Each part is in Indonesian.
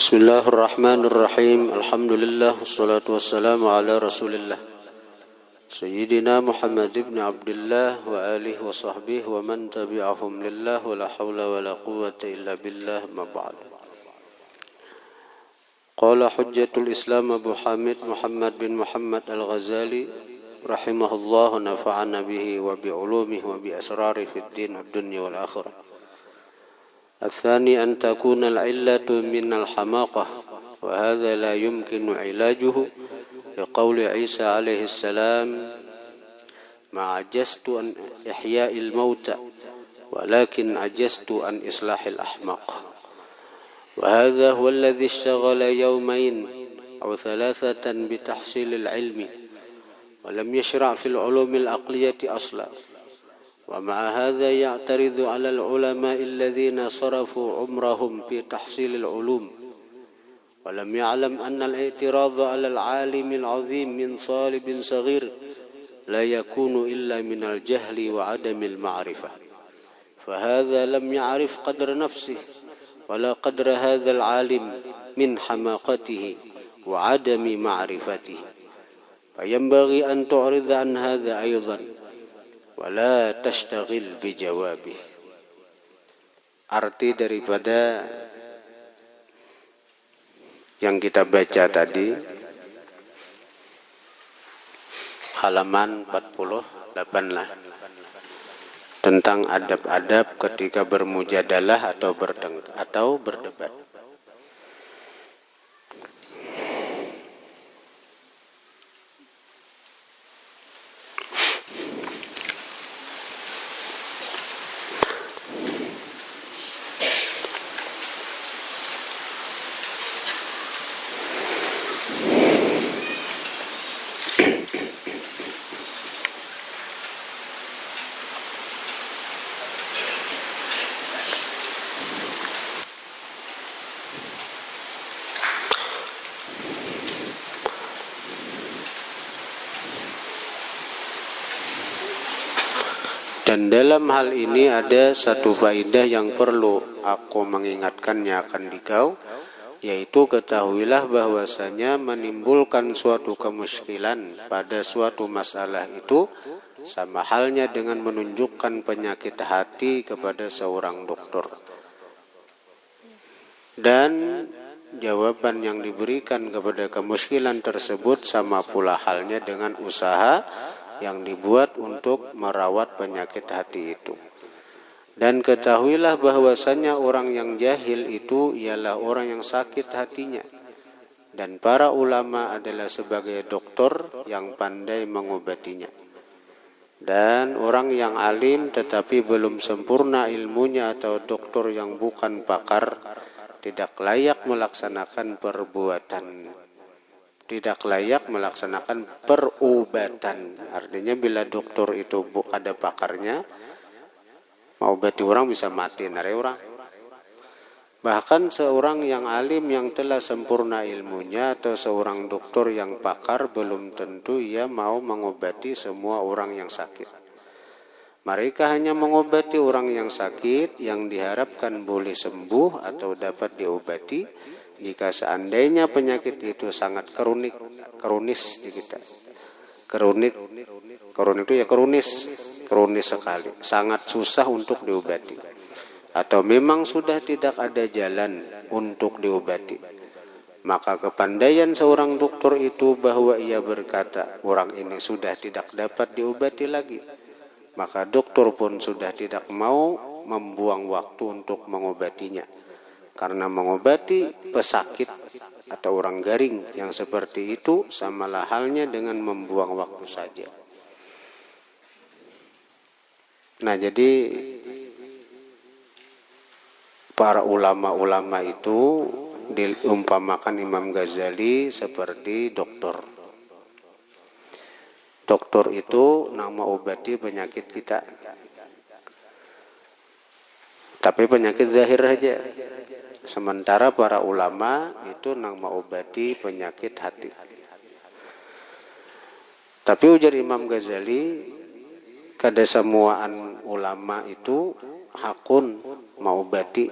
Bismillahirrahmanirrahim. Alhamdulillah wassalatu wassalamu ala Rasulillah Sayyidina Muhammad ibn Abdullah wa alihi wa sahbihi wa man tabi'ahum lillah wa la hawla wa la quwwata illa billah ma ba'd. Qala hujjatul Islam Abu Hamid Muhammad bin Muhammad Al-Ghazali rahimahullah nafa'ana bihi wa bi ulumihi wa bi asrarihi fid din wad dunya wal akhirah. الثاني أن تكون العلة من الحماقة وهذا لا يمكن علاجه لقول عيسى عليه السلام ما عجزت عن إحياء الموتى ولكن عجزت عن إصلاح الأحمق وهذا هو الذي اشتغل يومين أو ثلاثة بتحصيل العلم ولم يشرع في العلوم العقلية أصلا ومع هذا يعترض على العلماء الذين صرفوا عمرهم في تحصيل العلوم ولم يعلم أن الاعتراض على العالم العظيم من طالب صغير لا يكون إلا من الجهل وعدم المعرفة فهذا لم يعرف قدر نفسه ولا قدر هذا العالم من حماقته وعدم معرفته فينبغي أن تعرض عن هذا أيضا wala tashtagil bijawabih. Arti daripada yang kita baca tadi halaman 48 lah, tentang adab-adab ketika bermujadalah atau berdebat. Dan dalam hal ini ada satu faedah yang perlu aku mengingatkannya akan dikau, yaitu ketahuilah bahwasanya menimbulkan suatu kemusykilan pada suatu masalah itu sama halnya dengan menunjukkan penyakit hati kepada seorang dokter. Dan jawaban yang diberikan kepada kemusykilan tersebut sama pula halnya dengan usaha yang dibuat untuk merawat penyakit hati itu. Dan ketahuilah bahwasanya orang yang jahil itu ialah orang yang sakit hatinya. Dan para ulama adalah sebagai dokter yang pandai mengobatinya. Dan orang yang alim tetapi belum sempurna ilmunya atau dokter yang bukan pakar tidak layak melaksanakan perobatan. Artinya bila dokter itu ada pakarnya, mau obati orang bisa mati nare orang. Bahkan seorang yang alim yang telah sempurna ilmunya atau seorang dokter yang pakar belum tentu ia mau mengobati semua orang yang sakit. Mereka hanya mengobati orang yang sakit yang diharapkan boleh sembuh atau dapat diobati jika seandainya penyakit itu sangat kronis di kita. Kronik itu ya kronis sekali, sangat susah untuk diobati. Atau memang sudah tidak ada jalan untuk diobati. Maka kepandaian seorang dokter itu bahwa ia berkata, orang ini sudah tidak dapat diobati lagi. Maka dokter pun sudah tidak mau membuang waktu untuk mengobatinya. Karena mengobati pesakit atau orang garing yang seperti itu samalah halnya dengan membuang waktu saja. Nah, jadi para ulama-ulama itu diumpamakan Imam Ghazali seperti dokter. Dokter itu nama obati penyakit kita. Tapi penyakit zahir saja. Sementara para ulama itu nama obati penyakit hati. Tapi ujar Imam Ghazali, kada semuaan ulama itu hakun maobati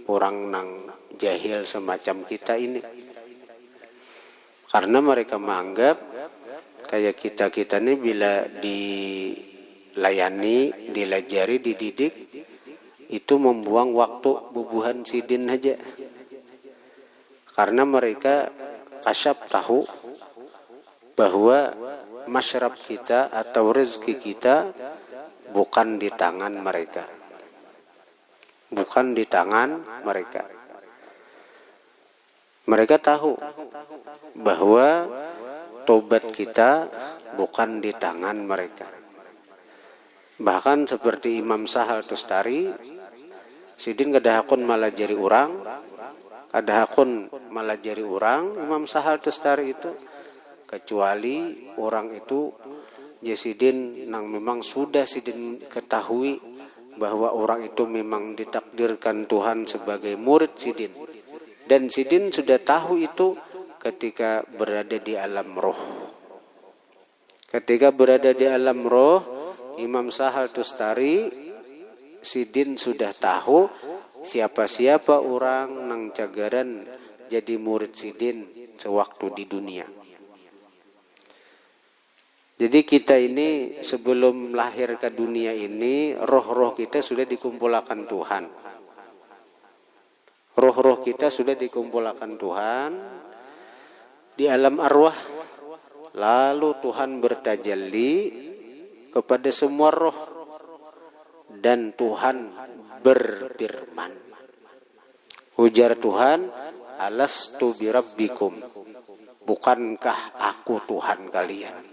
orang nang jahil semacam kita ini. Karena mereka menganggap kayak kita ini bila dilayani, dilajari, dididik, itu membuang waktu bubuhan sidin aja. Karena mereka kasyaf tahu bahwa masyrab kita atau rezeki kita bukan di tangan mereka. Bukan di tangan mereka. Mereka tahu bahwa tobat kita bukan di tangan mereka. Bahkan seperti Imam Sahal Tustari, sidin kadahakun malah jari orang, kadahakun malah jari orang, Imam Sahal Tustari itu, kecuali orang itu sidin nang memang sudah sidin ketahui bahwa orang itu memang ditakdirkan Tuhan sebagai murid sidin. Dan sidin sudah tahu itu ketika berada di alam roh. Ketika berada di alam roh, Imam Sahal Tustari, sidin sudah tahu siapa-siapa orang nang cagaran jadi murid sidin sewaktu di dunia. Jadi kita ini sebelum lahir ke dunia ini, roh-roh kita sudah dikumpulkan Tuhan. Roh-roh kita sudah dikumpulkan Tuhan di alam arwah. Lalu Tuhan bertajalli kepada semua roh. Dan Tuhan berfirman. Ujar Tuhan, alastu birabbikum. Bukankah aku Tuhan kalian?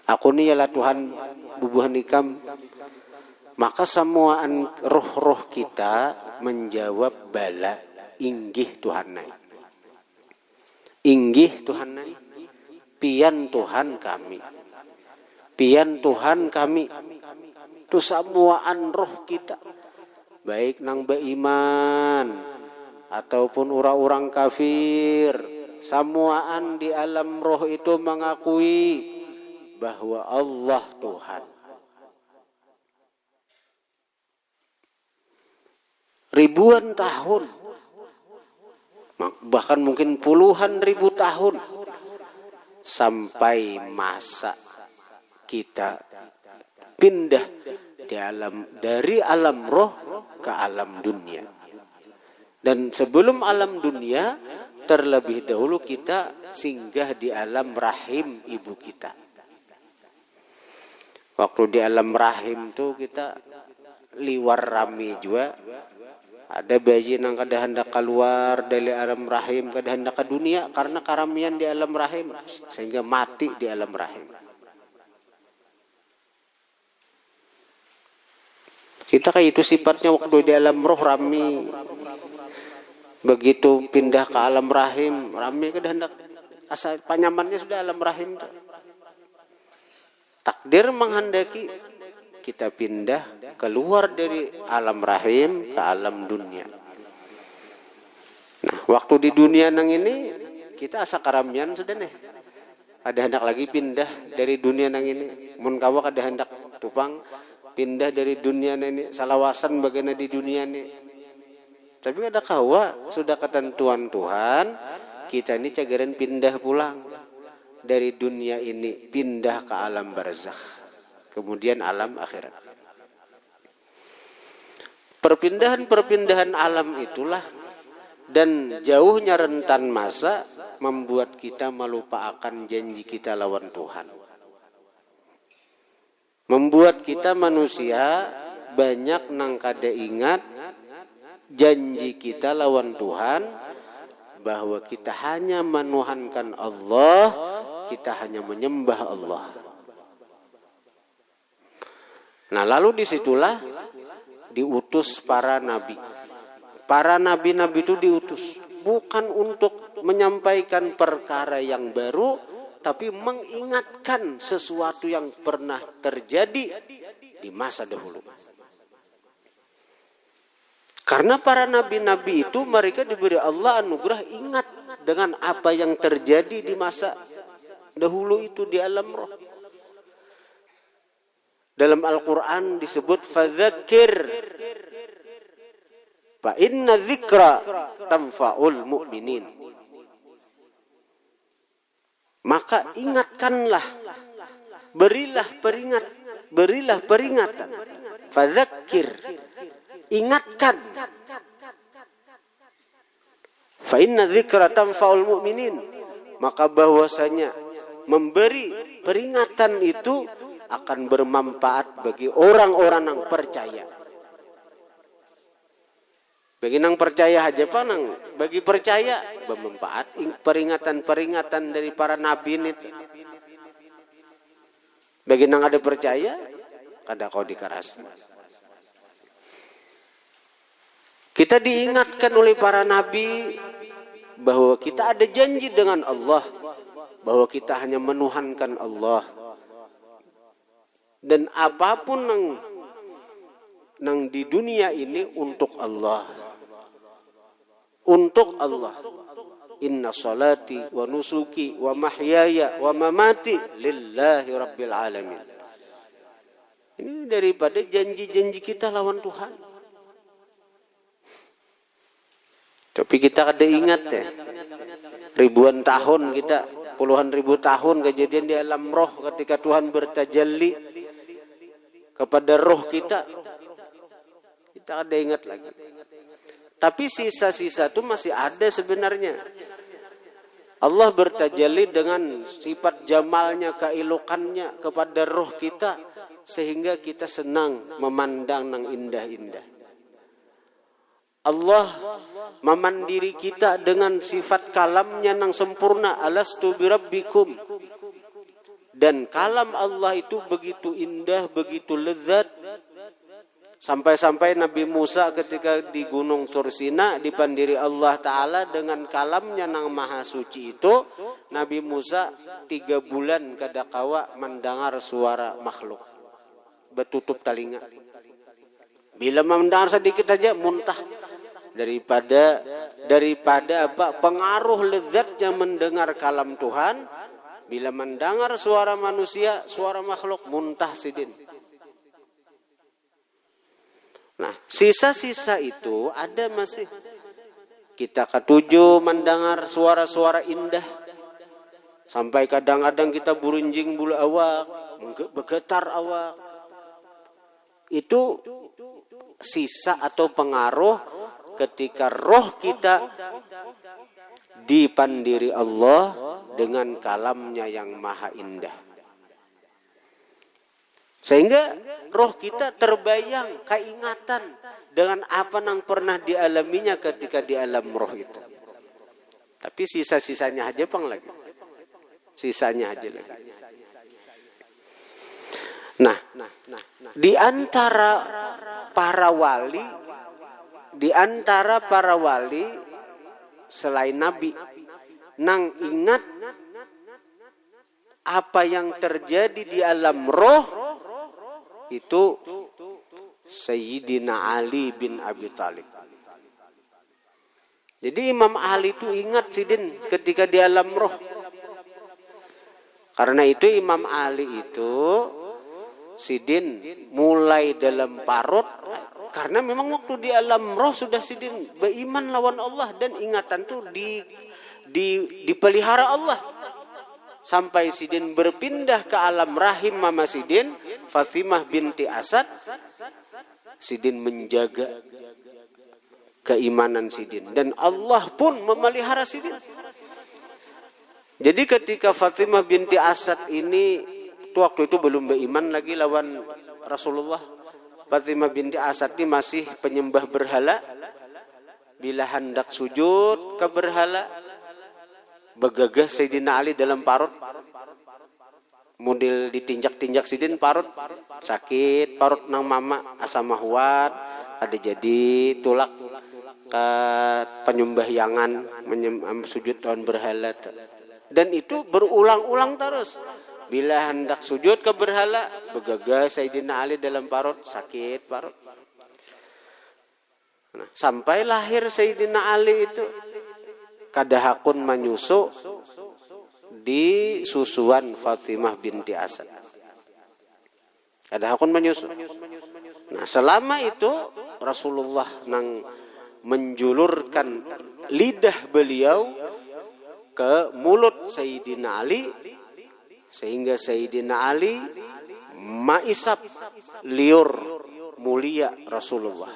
Aku ni ialah Tuhan bubuhan ikam. Maka semua roh-roh kita menjawab bala, inggih Tuhan nai. Inggih Tuhan nai. Pian Tuhan kami. Pian Tuhan kami. Itu semuaan roh kita. Baik nang beriman ataupun orang-orang kafir. Semuaan di alam roh itu mengakui bahwa Allah Tuhan. Ribuan tahun, bahkan mungkin puluhan ribu tahun, sampai masa kita pindah dari alam roh ke alam dunia. Dan sebelum alam dunia, terlebih dahulu kita singgah di alam rahim ibu kita. Waktu di alam rahim tuh kita liwar rame juga. Ada bayi yang kada hendak keluar dari alam rahim, kada hendak ke dunia karena karamian di alam rahim sehingga mati di alam rahim. Kita kayak itu sifatnya waktu di alam roh rami. Begitu pindah ke alam rahim, rami kada hendak asal panyamannya sudah alam rahim. Takdir menghendaki kita pindah keluar dari alam rahim ke alam dunia. Nah, waktu di dunia nang ini kita asa karamian sudah nih. Ada hendak lagi pindah dari dunia nang ini. Mun kawa kada hendak tupang pindah dari dunia nang ini salawasan bagaimana di dunia ini. Tapi ada kawa sudah ketentuan Tuhan, kita ini cagaran pindah pulang dari dunia ini pindah ke alam barzakh. Kemudian alam akhirat. Perpindahan-perpindahan alam itulah dan jauhnya rentan masa membuat kita melupakan janji kita lawan Tuhan. Membuat kita manusia banyak nang kada ingat janji kita lawan Tuhan bahwa kita hanya menuhankan Allah, kita hanya menyembah Allah. Nah, lalu disitulah diutus para nabi. Para nabi-nabi itu diutus bukan untuk menyampaikan perkara yang baru, tapi mengingatkan sesuatu yang pernah terjadi di masa dahulu. Karena para nabi-nabi itu mereka diberi Allah anugerah ingat dengan apa yang terjadi di masa dahulu itu di alam roh. Dalam Al-Quran disebut fadzakir. Fa inna dzikra tanfa'ul mu'minin. Maka ingatkanlah, berilah peringatan. Fadzakir, ingatkan. Fa inna dzikra tanfa'ul mu'minin. Maka bahwasanya memberi peringatan itu akan bermanfaat bagi orang-orang yang percaya. Bagi nang percaya aja panang, bagi percaya bermanfaat peringatan-peringatan dari para nabi itu. Bagi nang ada percaya, kada kau dikaras. Kita diingatkan oleh para nabi bahwa kita ada janji dengan Allah, bahwa kita hanya menuhankan Allah. Dan apapun nang di dunia ini untuk Allah. Untuk Allah. Inna salati wa nusuki wa mahyaya wa mamati lillahi rabbil alamin. Ini daripada janji-janji kita lawan Tuhan. Tapi kita kada ingat ya. Ribuan tahun kita, puluhan ribu tahun kejadian di alam roh ketika Tuhan bertajalli kepada roh kita ada ingat lagi. Tapi sisa-sisa itu masih ada sebenarnya. Allah bertajalli dengan sifat jamalnya, keelokannya kepada roh kita sehingga kita senang memandang yang indah-indah. Allah memandiri kita dengan sifat kalamnya yang sempurna, alastu birabbikum. Dan kalam Allah itu begitu indah, begitu lezat. Sampai-sampai Nabi Musa ketika di Gunung Tursina dipandiri Allah Ta'ala dengan kalamnya yang maha suci itu. Nabi Musa 3 bulan kada kawa mendengar suara makhluk. Bertutup telinga. Bila mendengar sedikit saja muntah. Daripada apa pengaruh lezatnya mendengar kalam Tuhan. Bila mendengar suara manusia, suara makhluk, muntah sidin. Nah, sisa-sisa itu ada masih. Kita ketujuh mendengar suara-suara indah. Sampai kadang-kadang kita berunjing bulu awak, bergetar awak. Itu sisa atau pengaruh ketika roh kita dipandiri Allah dengan kalamnya yang maha indah. Sehingga roh kita terbayang, keingatan dengan apa yang pernah dialaminya ketika di alam roh itu. Tapi sisa-sisanya aja pang lagi. Sisanya aja lagi. Nah, di antara para wali selain Nabi nang ingat apa yang terjadi di alam roh itu Sayyidina Ali bin Abi Thalib. Jadi Imam Ali itu ingat sidin ketika di alam roh. Karena itu Imam Ali itu sidin mulai dalam parut. Karena memang waktu di alam roh sudah sidin beriman lawan Allah dan ingatan itu dipelihara Allah. Sampai sidin berpindah ke alam rahim mama sidin, Fatimah binti Asad. Sidin menjaga keimanan sidin. Dan Allah pun memelihara sidin. Jadi ketika Fatimah binti Asad ini, waktu itu belum beriman lagi lawan Rasulullah. Fatimah binti Asad ini masih penyembah berhala. Bila hendak sujud ke berhala, begagah Sayyidina Ali dalam parut. Model ditinjak-tinjak sidin parut. Sakit parut nang mama asam mahwat. Ada jadi tulak ke penyembahyangan sujud lawan berhala. Dan itu berulang-ulang terus. Bila hendak sujud ke berhala, begagah Sayyidina Ali dalam parut. Sakit parut. Nah, sampai lahir Sayyidina Ali itu kadahakun menyusu di susuan Fatimah binti Asad. Kadahakun menyusu. Nah, selama itu Rasulullah nang menjulurkan lidah beliau ke mulut Sayyidina Ali, sehingga Sayyidina Ali maisab liur mulia Rasulullah.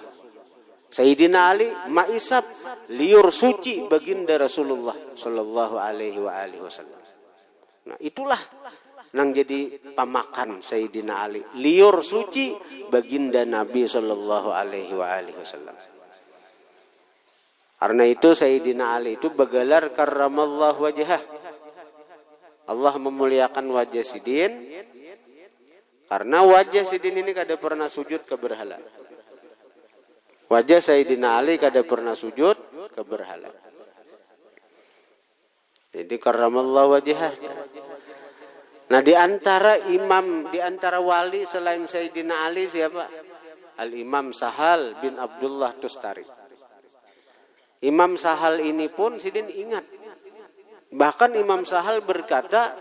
Sayyidina Ali maisab liur suci baginda Rasulullah sallallahu alaihi wasallam. Nah, itulah nang jadi pamakan Sayyidina Ali, liur suci baginda Nabi sallallahu alaihi wasallam. Karena itu Sayyidina Ali itu bergelar karramallahu wajhah. Allah memuliakan wajah Sidin karena wajah Sidin ini kada pernah sujud ke berhala. Wajah Sayyidina Ali kada pernah sujud ke berhala. Jadi karramallahu wajhah. Nah, di antara imam, di antara wali selain Sayyidina Ali siapa? Al-Imam Sahal bin Abdullah Tustari. Imam Sahal ini pun Sidin ingat. Bahkan Imam Sahal berkata,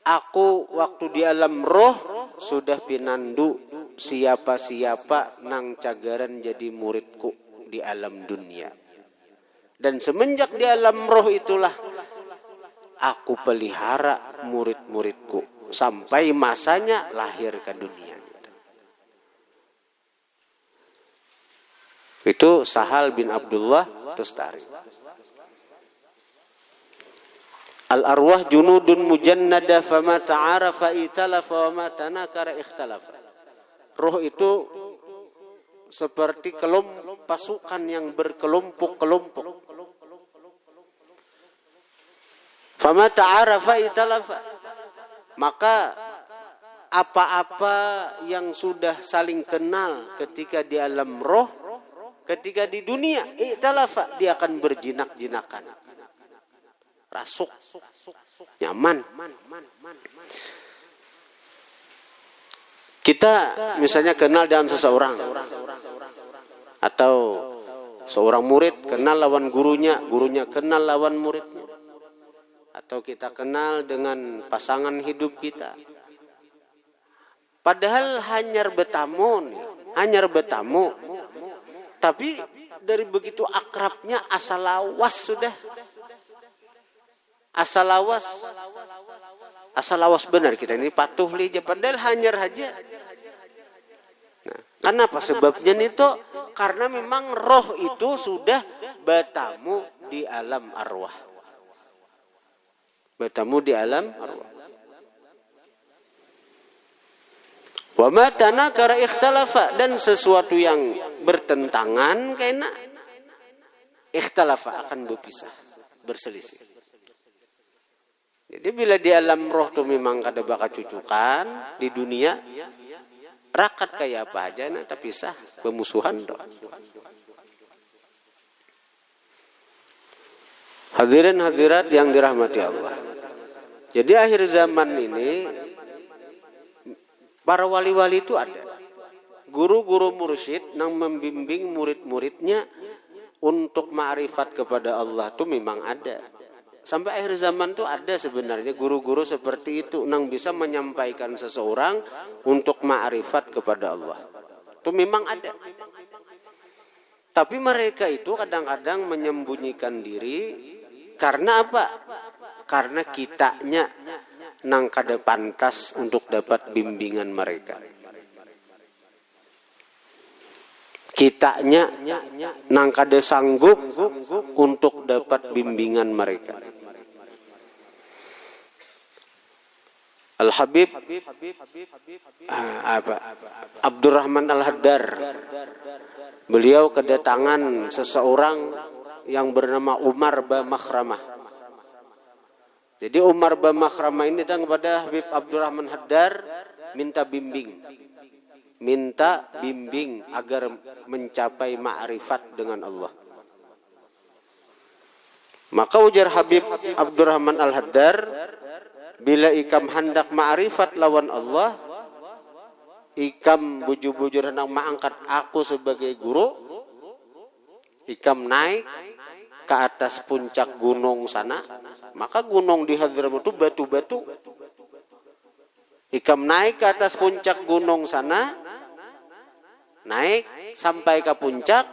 aku waktu di alam roh sudah pinandu siapa-siapa nang cagaran jadi muridku di alam dunia. Dan semenjak di alam roh itulah aku pelihara murid-muridku sampai masanya lahir ke dunia. Itu Sahal bin Abdullah Tustari. Al-arwah junudun mujannada fama ta'arafa italafa wa ma tanakara ikhtalafa. Roh itu seperti pasukan yang berkelompok-kelompok. Fama ta'arafa italafa. Maka apa-apa yang sudah saling kenal ketika di alam roh, ketika di dunia, italafa, dia akan berjinak-jinakan. Rasuk, nyaman. Kita misalnya kenal dengan seseorang, atau seorang murid kenal lawan gurunya, gurunya kenal lawan muridnya, atau kita kenal dengan pasangan hidup kita. Padahal hanyar betamu, tapi dari begitu akrabnya asal lawas sudah. Asal lawas benar kita ini patuh lija, padahal hanyar aja. Nah, kenapa sebabnya itu? Karena memang roh itu sudah bertamu di alam arwah. Bertamu di alam arwah. Wa ma tanakara ikhtalafa, dan sesuatu yang bertentangan kena ikhtalafa akan berpisah, berselisih. Jadi bila di alam roh tu memang kada bakal cucukan, di dunia rakat kayak apa aja nah tapi sah bermusuhan doh. Hadirin hadirat yang dirahmati Allah. Jadi akhir zaman ini para wali-wali itu ada. Guru-guru mursyid yang membimbing murid-muridnya untuk ma'rifat kepada Allah itu memang ada. Sampai akhir zaman itu ada sebenarnya guru-guru seperti itu yang bisa menyampaikan seseorang untuk ma'rifat kepada Allah. Itu memang ada. Tapi mereka itu kadang-kadang menyembunyikan diri karena apa? Karena kitanya nang kada pantas untuk dapat bimbingan mereka. Kitanya nang kada sanggup untuk dapat bimbingan mereka. Al-Habib Abdurrahman Al-Haddar, beliau kedatangan seseorang yang bernama Umar bin Makhramah. Jadi Umar bin Makhramah ini datang kepada Habib Abdurrahman Haddar minta bimbing agar mencapai ma'rifat dengan Allah. Maka ujar Habib Abdurrahman Al-Haddar, bila ikam hendak ma'rifat lawan Allah, ikam bujur-bujur hendak mengangkat aku sebagai guru, ikam naik ke atas puncak gunung sana. Maka gunung di Hadramaut itu batu-batu. Ikam naik ke atas puncak gunung sana, naik sampai ke puncak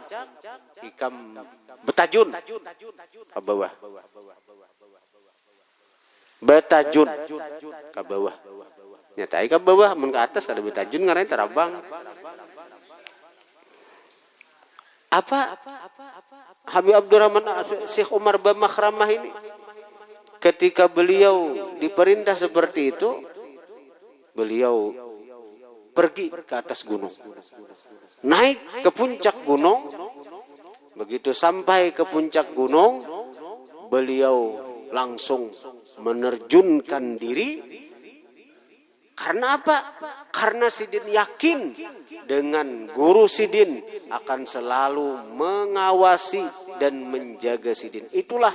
ikam betajun ke bawah. Betajun ke bawah. Nyatai ke bawah, mun ke atas kada betajun ngaranna terabang. Apa Habib Abdurrahman Syekh Umar bin Makhramah ini ketika beliau diperintah seperti itu, beliau pergi ke atas gunung. Naik ke puncak gunung. Begitu sampai ke puncak gunung, beliau langsung menerjunkan diri. Karena apa? Karena Sidin yakin dengan guru Sidin akan selalu mengawasi dan menjaga Sidin. Itulah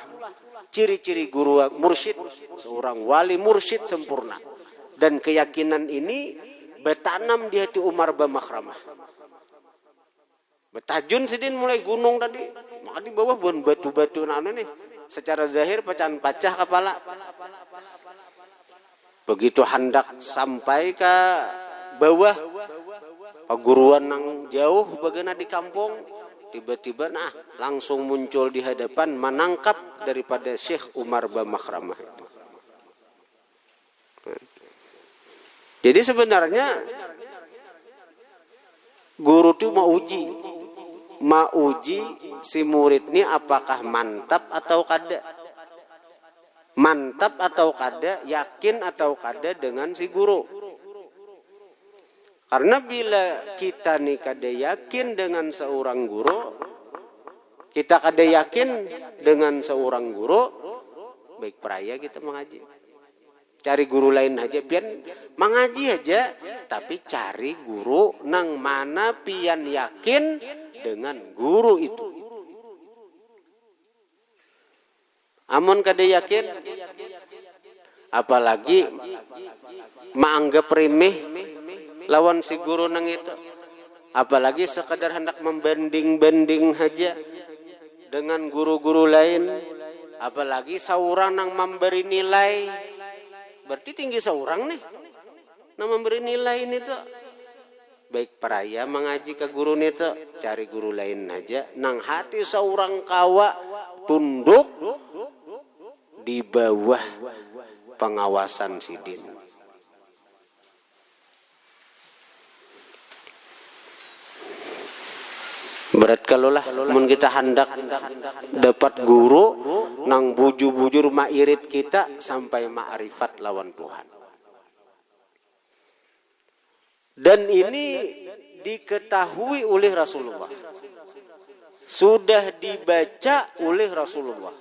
ciri-ciri guru mursyid, seorang wali mursyid sempurna. Dan keyakinan ini bertanam di hati Umar bin Makhramah. Betajun Sidin mulai gunung tadi, maka di bawah bukan batu-batu nih. Secara zahir pecah kepala. Begitu hendak sampai ke bawah, paguruan yang jauh bagaimana di kampung, tiba-tiba langsung muncul di hadapan menangkap daripada Syekh Umar bin Makhramah. Jadi sebenarnya guru itu mau uji si murid ini apakah mantap atau kada. Mantap atau kada, yakin atau kada dengan si guru. Karena bila kita nih kada yakin dengan seorang guru, kita kada yakin dengan seorang guru, baik peraya kita mengaji. Cari guru lain aja, pian mengaji aja, tapi cari guru nang mana pian yakin dengan guru itu. Amun kada yakin, apalagi menganggap remeh lawan si guru nang itu, apalagi sekadar hendak membanding-banding saja dengan guru-guru lain, apalagi seorang nang memberi nilai, berarti tinggi seorang nih, nang memberi nilai ini tuh. Baik peraya mengaji ke guru itu, cari guru lain aja, nang hati seorang kawa tunduk di bawah pengawasan Sidin. Berat kalau lah mun kita hendak dapat guru nang bujur-bujur mairit kita sampai ma'rifat lawan Tuhan. Dan ini diketahui oleh Rasulullah. Sudah dibaca oleh Rasulullah.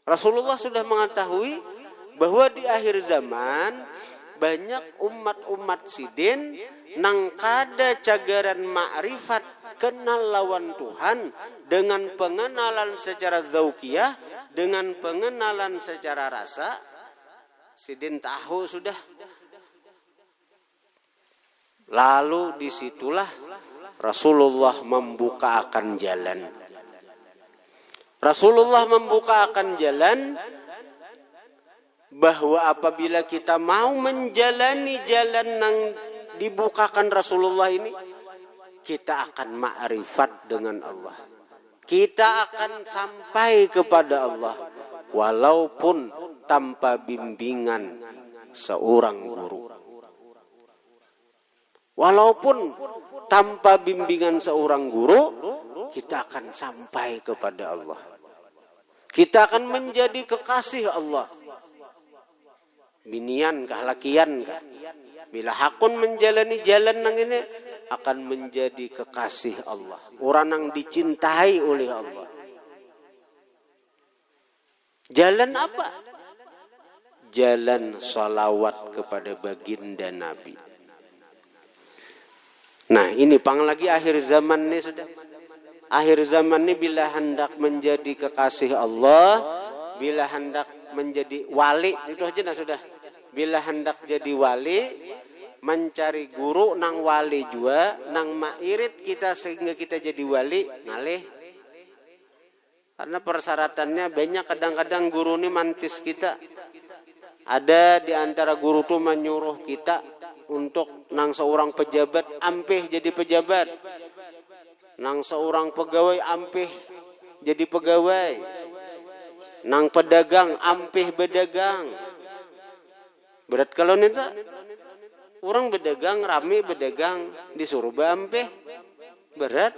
Rasulullah sudah mengetahui bahwa di akhir zaman banyak umat-umat Sidin nang kada cagaran ma'rifat kenal lawan Tuhan dengan pengenalan secara dzauqiyah, dengan pengenalan secara rasa. Sidin tahu sudah. Lalu disitulah Rasulullah membuka akan jalan. Rasulullah membuka akan jalan bahwa apabila kita mau menjalani jalan yang dibukakan Rasulullah ini, kita akan ma'rifat dengan Allah. Kita akan sampai kepada Allah walaupun tanpa bimbingan seorang guru. Walaupun tanpa bimbingan seorang guru, kita akan sampai kepada Allah. Kita akan menjadi kekasih Allah. Binian kah, lakian kah? Bila hakun menjalani jalan nang ini, akan menjadi kekasih Allah. Orang yang dicintai oleh Allah. Jalan apa? Jalan salawat kepada baginda Nabi. Nah ini pang lagi akhir zaman ini sudah. Akhir zaman ini bila hendak menjadi kekasih Allah, bila hendak menjadi wali, itu aja sudah. Bila hendak jadi wali, mencari guru nang wali juga, nang mairit kita sehingga kita jadi wali, ngalih. Karena persyaratannya banyak, kadang-kadang guru ini mantis kita. Ada di antara guru itu menyuruh kita untuk nang seorang pejabat ampih jadi pejabat, nang seorang pegawai ampih jadi pegawai, nang pedagang ampih berdagang. Berat kalau nita orang berdagang rame berdagang disuruh ampih berat.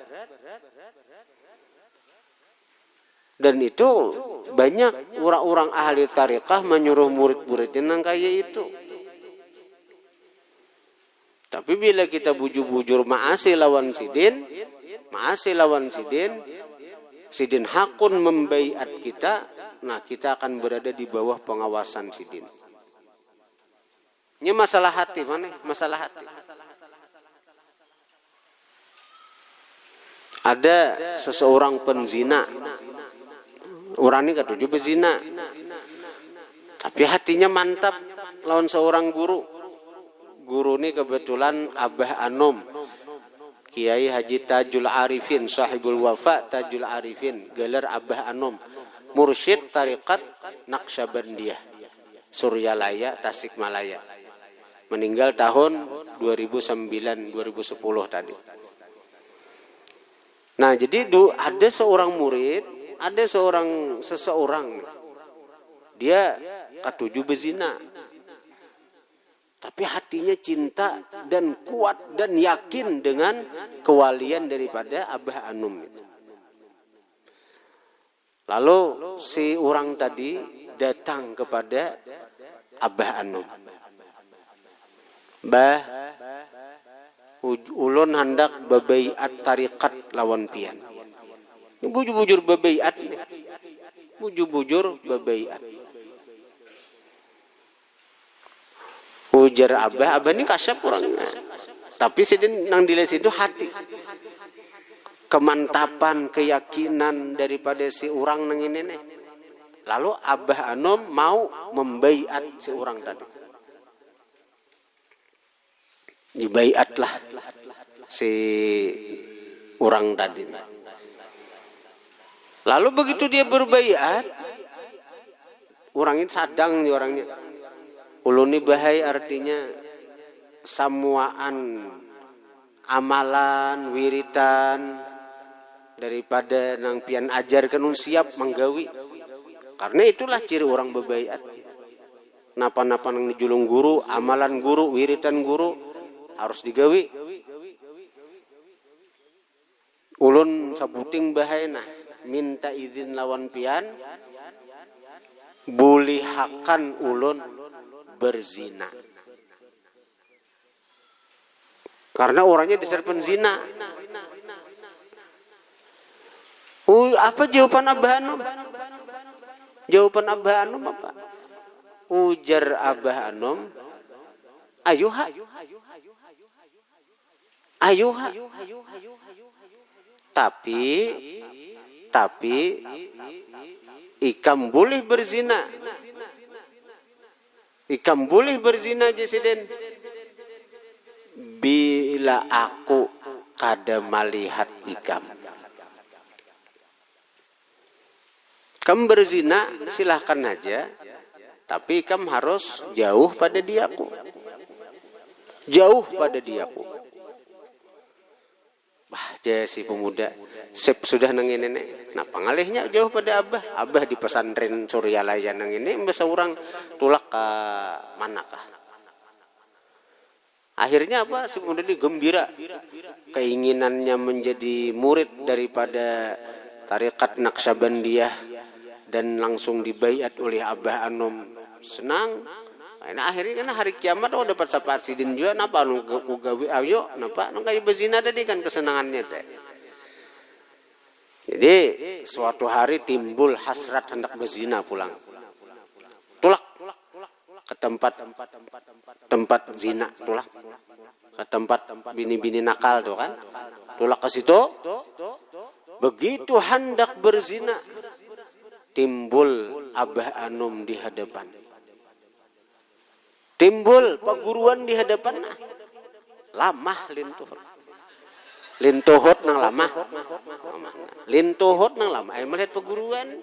Dan itu banyak orang-orang ahli tariqah menyuruh murid-muridnya nang kayak itu. Tapi bila kita bujur-bujur ma'asi lawan sidin, sidin hakun membaiat kita, nah kita akan berada di bawah pengawasan sidin. Ini masalah hati, mana? Masalah hati. Ada seseorang penzina. Orang ini ketujuh berzina. Tapi hatinya mantap lawan seorang guru. Guru ini kebetulan Abah Anom, Kiai Haji Tajul Arifin, Sahibul Wafa Tajul Arifin, gelar Abah Anom, mursyid tariqat Naqsyabandiyah, Suryalaya, Tasikmalaya. Meninggal tahun 2009-2010 tadi. Nah, jadi ada seorang murid, ada seseorang dia ketujuh berzina. Tapi hatinya cinta dan kuat dan yakin dengan kewalian daripada Abah Anum itu. Lalu si orang tadi datang kepada Abah Anum. Bah, ulun hendak babaiat tariqat lawan pian. Ini bujur-bujur babaiat nih. Bujur-bujur babaiat. Ujar Abah ini kasyaf orangnya. Tapi sidin nang diles itu hati. Kemantapan, keyakinan daripada si orang nang ini nih. Lalu Abah Anom mau membaiat si orang tadi. Dibaiatlah si orang tadi. Lalu begitu dia berbaiat, orang ini sadang nih orangnya. Uluni bahai artinya samuaan amalan wiritan daripada nang pian ajarkan siap menggawi. Karena itulah ciri orang berbaiat. Napa-napa nang dijulung guru, amalan guru, wiritan guru harus digawi. Ulun sabuting bahayna minta izin lawan pian bulihakan ulun berzina. Karena orangnya dasar penzina. Apa jawaban Abah Anum? Jawaban Abah Anum apa? Ujar Abah Anum, ayuha. Tapi ikam boleh berzina. Ikam boleh berzina jesiden. Bila aku kada melihat ikam. Kamu berzina silahkan aja. Tapi ikam harus jauh pada diaku. Jauh pada diaku. Bah, si pemuda sip sudah nang ini nek. Nah, pangalihnya jauh pada Abah. Abah di pesantren Suryalaya nang ini mbasa orang tulak ke manakah. Akhirnya apa? Si pemuda ini gembira. Keinginannya menjadi murid daripada tariqat Naqsyabandiyah dan langsung dibaiat oleh Abah Anom. Senang. Nah, akhirnya kan hari kiamat dapat sapa sidin juga napa anu gawe ayo napa anu kayak berzina tadi kan kesenangannya teh. Jadi suatu hari timbul hasrat hendak berzina pulang. Tulak ke tempat zina, tulak ke tempat bini-bini nakal tuh kan. Tulak ke situ. Begitu hendak berzina timbul Abah Anum di hadapan. Timbul paguruan di hadapan. Lamah lintuhut. Lintuhut nang lamah. Lintuhut nang lamah. Melihat paguruan.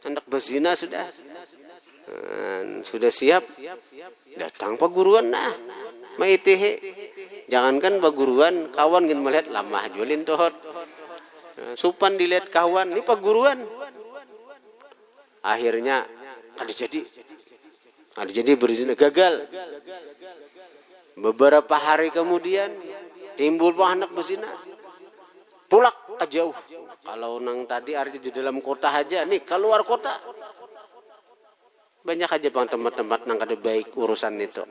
Hendak berzina sudah. Sudah siap. Datang paguruan nah. maitihe. Jangankan paguruan, kawan ngin melihat lamah jualin tohot. Supan dilihat kawan, ini paguruan. Akhirnya ada jadi berzina, gagal. Beberapa hari kemudian timbul anak berzina. Tulak ke jauh. Kalau nang tadi arti di dalam kota aja, nih keluar kota. Banyak aja bang tempat-tempat nang kada baik urusan itu.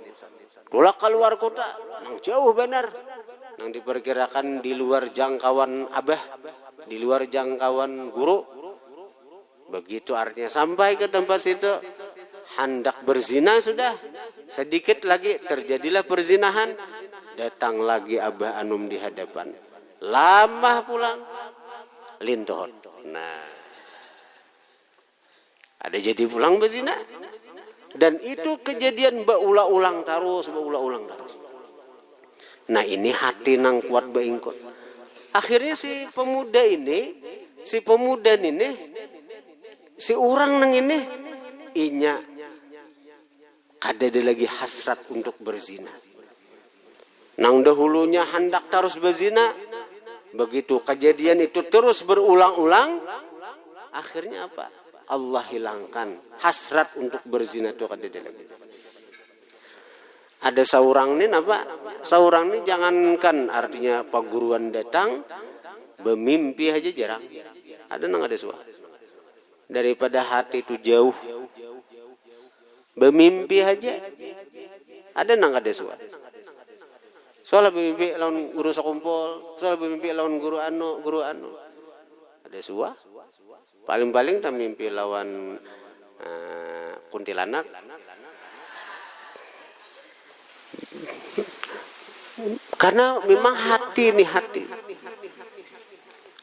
Tulak keluar kota, nang jauh benar. Nang diperkirakan di luar jangkauan abah, di luar jangkauan guru. Begitu artinya sampai ke tempat situ, hendak berzina sudah. Sedikit lagi terjadilah perzinahan. Datang lagi Abah Anum di hadapan. Lama pulang. Lintohon. Nah. Ada jadi pulang berzina. Dan itu kejadian berulang-ulang terus. Nah ini hati nang kuat beingkot. Akhirnya si pemuda ini, si orang nang ini, inya kada ada lagi hasrat untuk berzina. Nang dahulunya hendak terus berzina, begitu kejadian itu terus berulang-ulang, akhirnya apa? Allah hilangkan hasrat untuk berzina itu kada ada lagi. Ada seorang ini apa? Seorang ini jangankan artinya paguruan datang, bermimpi aja jarang. Ada nang ada suah. Daripada hati itu jauh, bermimpi aja. Ada nang ada suah. Soalnya bermimpi lawan guru sekumpul, soalnya bermimpi lawan guru anu. Ada suah. Paling-paling tak mimpi lawan kuntilanak. Karena memang hati.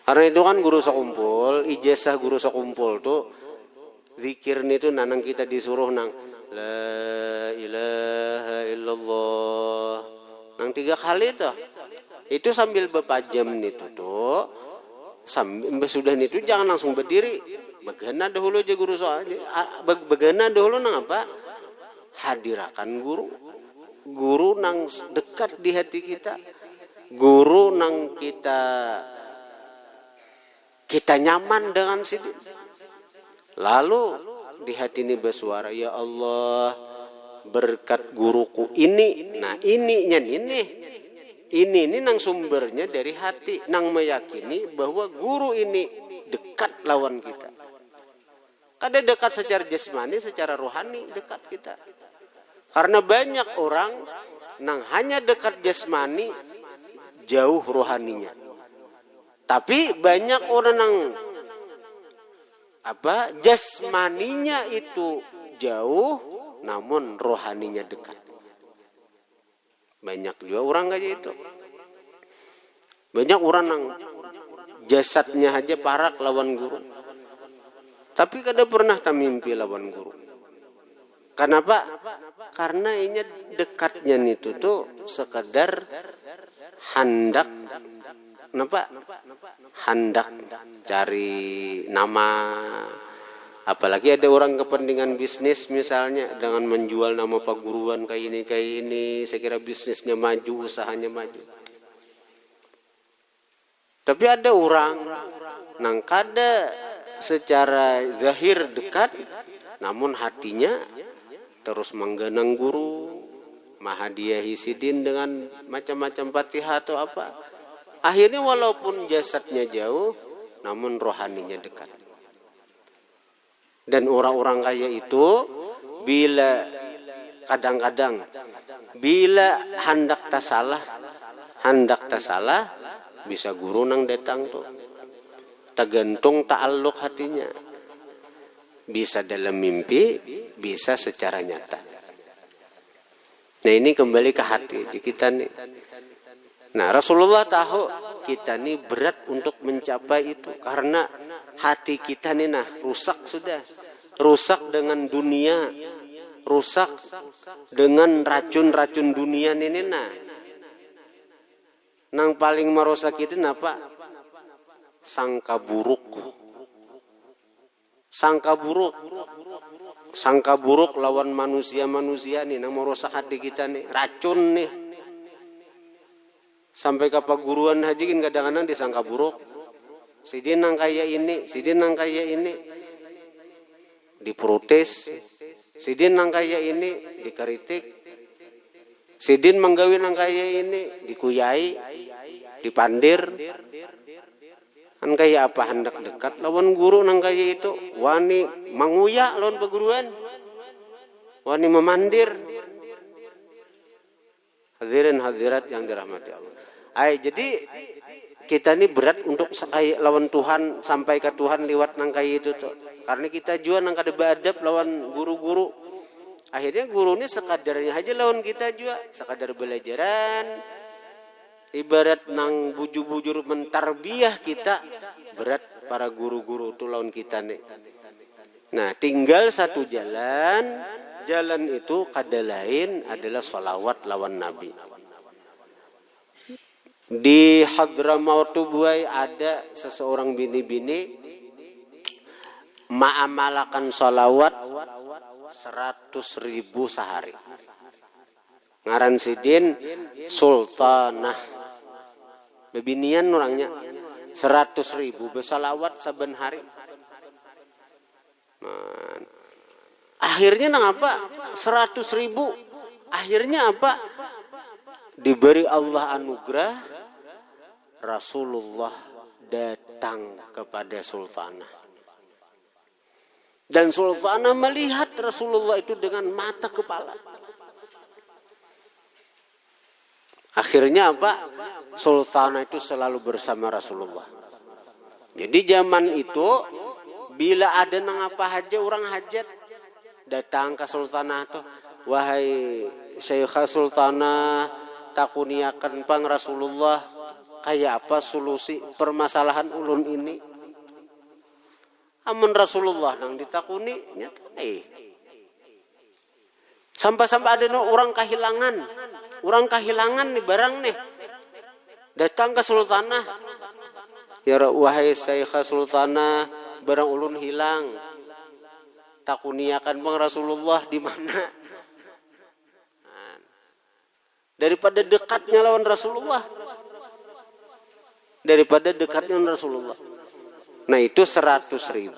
Karena itu kan guru sekumpul, ijazah guru sekumpul tuh zikir itu nanang kita disuruh nang la ilaha illallah. Nang 3 kali tuh. Itu sambil berpajam itu tuh. Sambil sudah itu jangan langsung berdiri. Begana dahulu aja guru begana dahulu nang apa? Hadirakan guru. Guru nang dekat di hati kita. Guru nang kita nyaman dengan situ. Lalu di hati ini bersuara, ya Allah, berkat guruku ini. Nah ininya ini nang sumbernya dari hati. Nang meyakini bahwa guru ini dekat lawan kita. Kada dekat secara jasmani, secara rohani dekat kita. Karena banyak orang nang hanya dekat jasmani, jauh rohaninya. Tapi banyak orang nang jasmaninya itu jauh, namun rohaninya dekat. Banyak juga orang kayak itu. Banyak orang nang jasadnya aja parak lawan guru. Tapi kada pernah mimpi lawan guru. Kenapa? Karena ini dekatnya itu tuh sekedar hendak cari nama. Apalagi ada orang kepentingan bisnis misalnya dengan menjual nama paguruan kayak ini, saya kira bisnisnya maju, usahanya maju. Tapi ada orang nang kada secara zahir dekat, namun hatinya terus menggenang guru, mahadiyahi sidin dengan macam-macam Fatihah atau apa. Akhirnya walaupun jasadnya jauh, namun rohaninya dekat. Dan orang-orang kaya itu kadang-kadang bila hendak tak salah bisa guru nang datang tuh. Tergantung ta'alluq hatinya. Bisa dalam mimpi, bisa secara nyata. Nah ini kembali ke hati kita nih. Nah Rasulullah tahu kita nih berat untuk mencapai itu. Karena hati kita nih rusak sudah. Rusak dengan dunia. Rusak dengan racun-racun dunia ini Nang paling merusak itu apa? Sangka buruk. Sangka buruk lawan manusia nih nang merusak hati kita nih. Racun nih. Sampai ke paguruan haji kan kadang-kadang disangka buruk. Sidin nang kaya ini, sidin nang kaya ini. Diprotes. Sidin nang kaya ini dikritik. Sidin manggawi nang kaya ini dikuyai, dipandir. Kan kaya apa hendak dekat lawan guru nang kaya itu wani manguya lawan perguruan, wani memandir. Hadirin hadirat yang dirahmati Allah. Jadi kita ini berat untuk lawan Tuhan, sampai ke Tuhan lewat nang kaya itu tuh. Karena kita juga nang kada beradab lawan guru-guru. Akhirnya guru ini sekadarnya aja lawan kita juga, sekadar belajaran. Ibarat nang bujur-bujur mentarbiyah kita, berat para guru-guru itu lawan kita nih. Nah, tinggal satu jalan itu kada lain adalah sholawat lawan Nabi. Di Hadramaut Buai ada seseorang bini-bini ma'amalakan sholawat 100.000 sehari. Ngaran sidin Sultanah. Bebinian orangnya 100.000 bersalawat saben hari. Akhirnya nang apa? 100.000. Akhirnya apa? Diberi Allah anugerah, Rasulullah datang kepada Sultanah. Dan Sultanah melihat Rasulullah itu dengan mata kepala. Akhirnya apa? Sultanah itu selalu bersama Rasulullah. Jadi zaman itu bila ada nang apa haja orang hajat datang ke Sultanah tuh, wahai Syekh Sultanah, takuniakan pang Rasulullah, kayak apa solusi permasalahan ulun ini? Amun Rasulullah nang ditakuni nyata. Sampai-sampai ada orang kehilangan nih barang nih. Datang ke Sultanah. Ya wahai Syekh Sultanah, barang ulun hilang. Takuniakan bang Rasulullah di mana? Daripada dekatnya lawan Rasulullah. Nah itu 100.000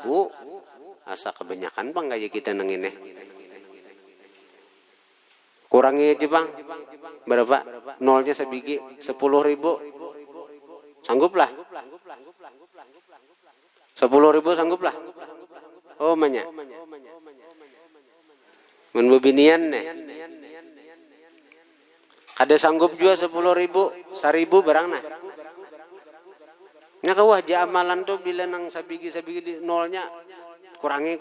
asa kebanyakan bang kayak kita nang ini. Kurangi aja bang. Berapa? Nolnya sebiji 10.000. Sanggup lah. 10.000 sanggup lah. Oh banyak. Menbebinian nih. Ada sanggup juga 10.000, 1.000 barang nah. Nya kau aja amalan tuh bila nang sabigi di nolnya kurangi.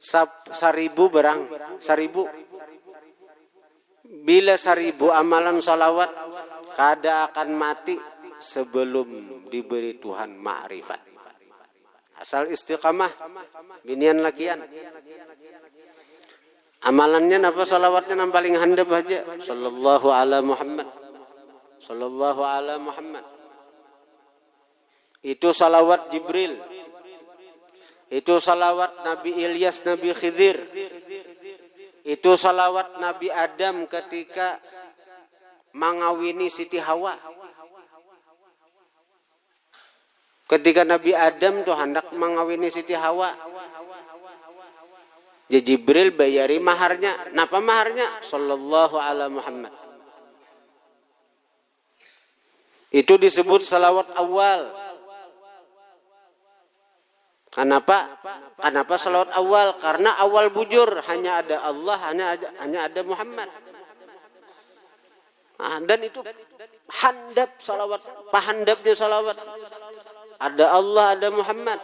1.000 barang, 1.000. Bila 1.000 amalan salawat kada akan mati sebelum diberi Tuhan ma'rifat. Asal istiqamah binian lakian. Amalannya apa salawatnya yang paling handap aja. Sallallahu ala Muhammad. Sallallahu ala Muhammad. Itu salawat Jibril. Itu salawat Nabi Ilyas, Nabi Khidir. Itu salawat Nabi Adam ketika mengawini Siti Hawa. Ketika Nabi Adam tuh hendak mengawini Siti Hawa. Jibril bayari maharnya. Napa maharnya? Sallallahu ala Muhammad. Itu disebut salawat awal. Kenapa salawat awal? Karena awal bujur hanya ada Allah, hanya ada Muhammad. Dan itu handap salawat, pahandap dia salawat. Ada Allah, ada Muhammad.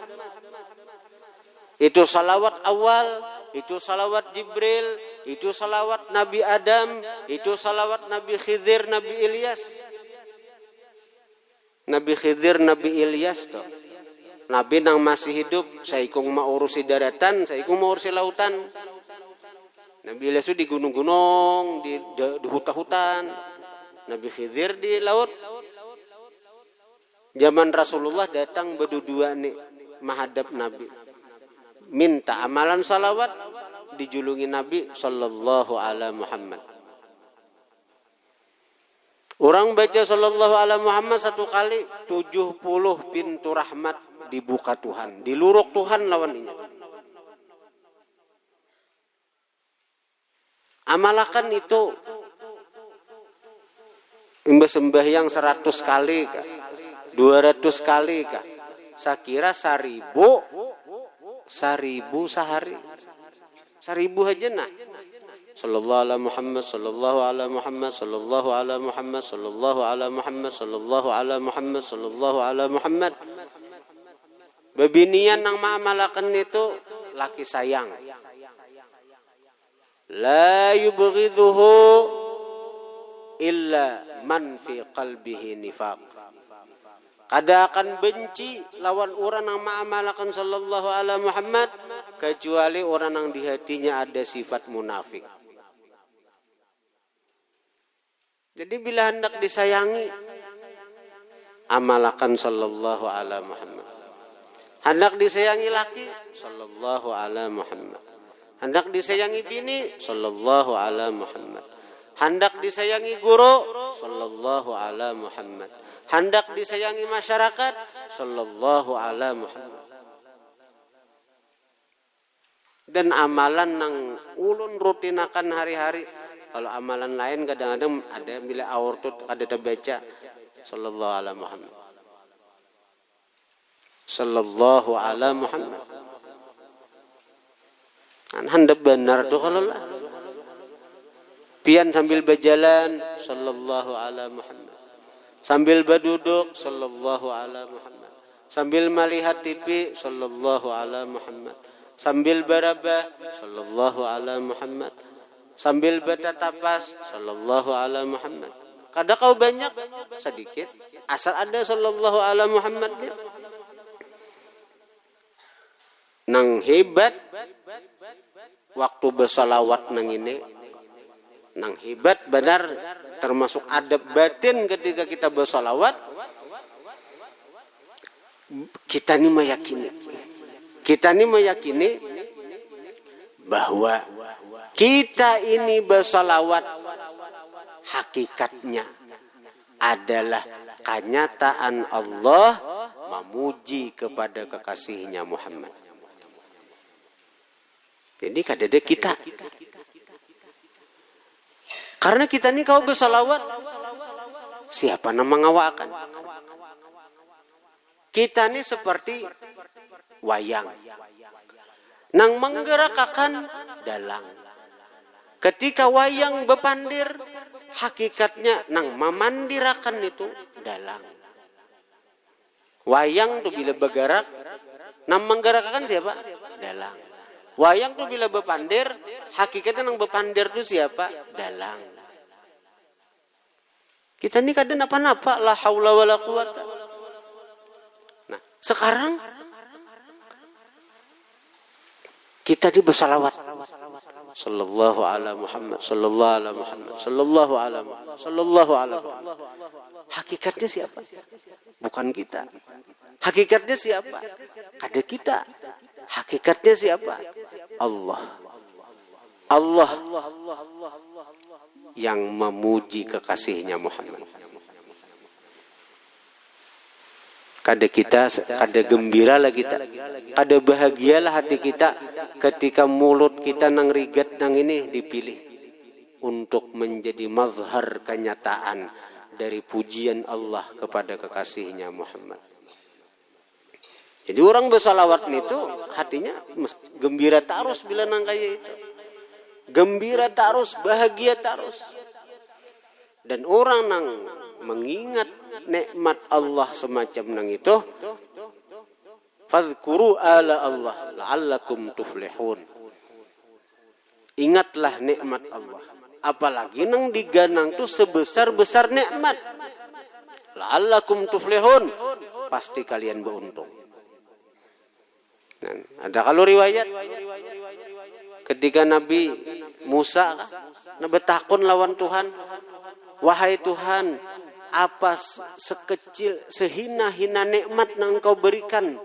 Itu salawat awal, itu salawat Jibril, itu salawat Nabi Adam, itu salawat Nabi Khidir, Nabi Ilyas. Nabi Khidir, Nabi Ilyas tuh. Nabi nang masih hidup, saya ikung mau urusi daratan, saya ikung mau urusi lautan. Nabi Ilyas di gunung-gunung, di hutan-hutan. Nabi Khidir di laut. Zaman Rasulullah datang berdua nih menghadap Nabi. Minta amalan salawat, dijulungi Nabi sallallahu ala Muhammad. Orang baca sallallahu alaihi Muhammad satu kali 70 pintu rahmat dibuka Tuhan, diluruk Tuhan lawan ini. Amalkan itu. Imbas sembahyang 100 kali kah? 200 kali kah? Saya kira 1000 sehari. 1000 aja nah. Sallallahu ala Muhammad, sallallahu ala Muhammad, sallallahu ala Muhammad, sallallahu ala Muhammad, sallallahu ala Muhammad, sallallahu ala Muhammad. Bebinian nang maamalakan itu laki sayang. La yubghidhuhu illa man fi qalbihi nifaq. Kada akan benci lawan orang yang ma'amalakan sallallahu alaihi Muhammad kecuali orang yang di hatinya ada sifat munafik. Jadi bila hendak disayangi, amalakan sallallahu alaihi Muhammad. Hendak disayangi laki, sallallahu alaihi Muhammad. Hendak disayangi bini, sallallahu alaihi Muhammad. Hendak disayangi guru, sallallahu alaihi Muhammad. Hendak disayangi masyarakat, sallallahu alaihi Muhammad. Dan amalan nang ulun rutinakan hari-hari. Kalau amalan lain kadang-kadang ada bila aurtut ada terbaca sallallahu alaihi Muhammad. Sallallahu alaihi Muhammad. Hendak benar tuh kalau lah. Pian sambil berjalan sallallahu alaihi Muhammad. Sambil berduduk sallallahu alaihi Muhammad. Sambil melihat TV sallallahu alaihi Muhammad. Sambil berabah sallallahu alaihi Muhammad. Sambil bertatapas sallallahu alaihi Muhammad. Kadang kau banyak sedikit asal ada sallallahu alaihi Muhammad dia. Nang hebat waktu bersalawat nang ini nang hebat benar termasuk adab batin ketika kita bersalawat. Kita ini meyakini bahwa kita ini bersalawat hakikatnya adalah kenyataan Allah memuji kepada kekasihnya Muhammad. Jadi kadang kita karena kita ini kau bersalawat siapa nama mengawakan? Kita ini seperti wayang nang menggerakkan dalang. Ketika wayang bepandir, hakikatnya nang memandirakan itu dalang. Wayang tuh bila bergerak, nang menggerakkan siapa? Dalang. Wayang tuh bila bepandir, hakikatnya nang bepandir tuh siapa? Dalang. Kita ini kadang apa-apa, la haula wala quwata. Nah, sekarang kita di bersalawat sallallahu alaihi Muhammad, sallallahu alaihi Muhammad, sallallahu alaihi Muhammad, sallallahu alaihi Muhammad. Hakikatnya siapa? Bukan kita. Hakikatnya siapa? Ada kita. Hakikatnya siapa? Allah. Allah yang memuji kekasihnya Muhammad. Kada kita, kada gembiralah kita, kada bahagialah hati kita ketika mulut kita nang rigat nang ini dipilih untuk menjadi mazhar kenyataan dari pujian Allah kepada kekasihnya Muhammad. Jadi orang bersalawat itu hatinya gembira terus bila nang kaya itu. Gembira terus, bahagia terus. Dan orang nang mengingat nikmat Allah semacam nang itu, fadhkuru ala Allah la'allakum tuflihun. Ingatlah nikmat Allah. Apalagi nang diganang tu sebesar-besar nikmat. La'allakum tuflihun. Pasti kalian beruntung. Nah, ada kalau riwayat ketika Nabi Musa bertakun lawan Tuhan, wahai Tuhan, apa sekecil sehina-hina nikmat yang Engkau berikan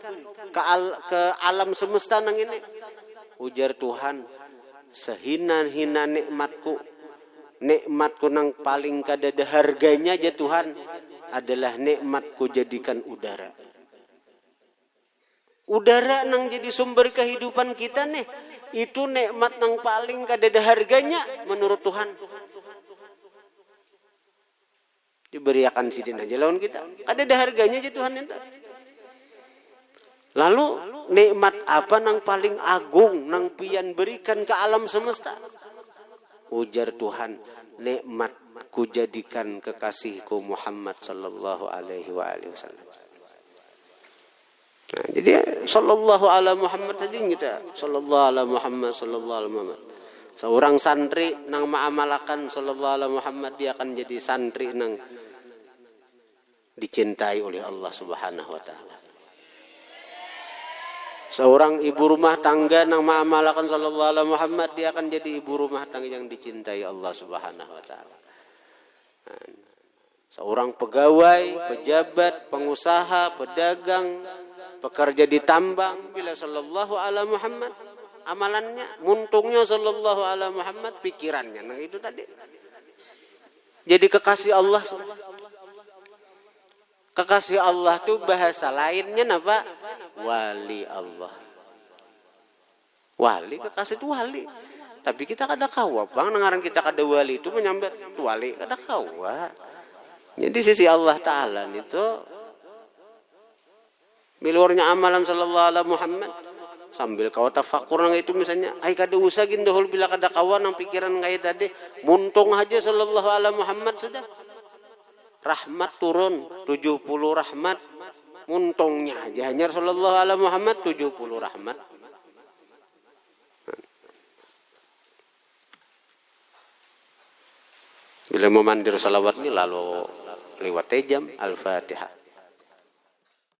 ke alam semesta nang ini? Ujar Tuhan, sehina-hina nikmatku nikmatku nang paling kadada harganya aja Tuhan adalah nikmatku jadikan udara. Udara nang jadi sumber kehidupan kita nih, itu nikmat nang paling kadada harganya menurut Tuhan. Diberiakan sidin aja lawan kita. Kadada harganya aja Tuhan itu. Lalu nikmat apa nang paling agung nang pian berikan ke alam semesta? Ujar Tuhan, nikmatku jadikan kekasihku Muhammad sallallahu alaihi wasallam. Nah, jadi sallallahu ala Muhammad saja kita, sallallahu ala Muhammad, sallallahu ala Muhammad. Seorang santri nang ma'amalakan sallallahu ala Muhammad, dia akan jadi santri nang dicintai oleh Allah Subhanahu wa taala. Seorang ibu rumah tangga nang ma'amalakan sallallahu ala Muhammad, dia akan jadi ibu rumah tangga yang dicintai Allah Subhanahu wa taala. Seorang pegawai, pejabat, pengusaha, pedagang, pekerja di tambang, bila sallallahu ala Muhammad amalannya, muntungnya sallallahu ala Muhammad, pikirannya nah itu tadi. Jadi kekasih Allah. Kekasih Allah tuh bahasa lainnya apa? Wali Allah. Wali, kekasih itu wali. Tapi kita kada kawa, bang, nangaran kita kada wali itu menyambat wali, kada kawa. Jadi sisi Allah Ta'ala itu milurnya amalan sallallahu alaihi Muhammad sambil kau tafakur nang itu misalnya ai kada usah gin dahul bila kada kawan nang pikiran kayak tadi muntung aja sallallahu alaihi Muhammad sudah rahmat turun 70 rahmat muntungnya aja hanya sallallahu alaihi Muhammad 70 rahmat. Bila memandir salawat ini lalu lewat jam Al-Fatihah.